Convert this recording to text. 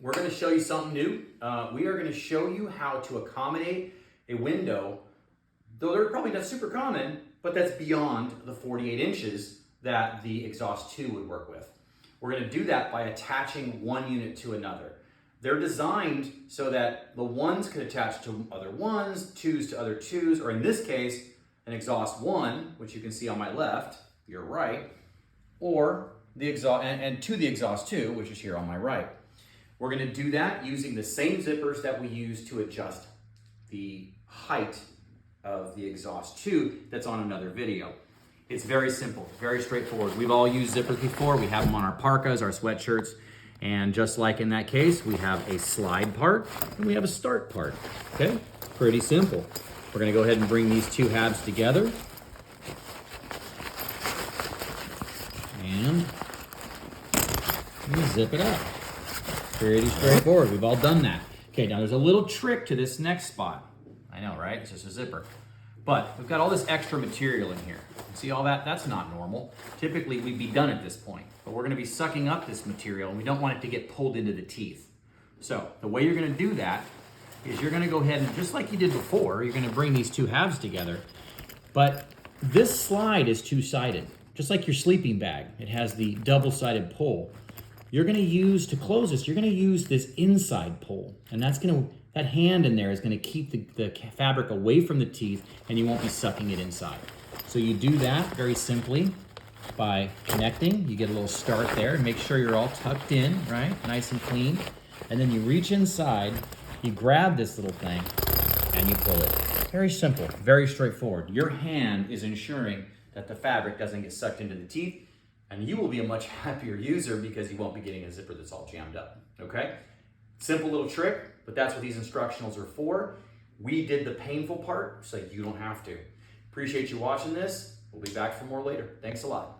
we're going to show you something new. We are going to show you how to accommodate a window, though they're probably not super common, but that's beyond the 48 inches that the Xhaust 2 would work with. We're going to do that by attaching one unit to another. They're designed so that the ones can attach to other ones, twos to other twos, or in this case, an Xhaust 1, which you can see on my left, your right, or the exhaust and to the Xhaust 2, which is here on my right. We're going to do that using the same zippers that we use to adjust the height of the Xhaust 2 that's on another video. It's very simple, very straightforward. We've all used zippers before. We have them on our parkas, our sweatshirts, and just like in that case, we have a slide part and we have a start part, okay? Pretty simple. We're gonna go ahead and bring these two halves together. And zip it up. Pretty straightforward, we've all done that. Okay, now there's a little trick to this next spot. I know, right? It's just a zipper. But we've got all this extra material in here. See all that? That's not normal. Typically, we'd be done at this point, but we're gonna be sucking up this material and we don't want it to get pulled into the teeth. So the way you're gonna do that is you're gonna go ahead and, just like you did before, you're gonna bring these two halves together, but this slide is two-sided, just like your sleeping bag. It has the double-sided pull. You're gonna use, to close this, you're gonna use this inside pull, and that's gonna, that hand in there is gonna keep the fabric away from the teeth and you won't be sucking it inside. So you do that very simply by connecting. You get a little start there and make sure you're all tucked in, right? Nice and clean. And then you reach inside, you grab this little thing and you pull it. Very simple, very straightforward. Your hand is ensuring that the fabric doesn't get sucked into the teeth, and you will be a much happier user because you won't be getting a zipper that's all jammed up, okay? Simple little trick, but that's what these instructionals are for. We did the painful part so you don't have to. Appreciate you watching this. We'll be back for more later. Thanks a lot.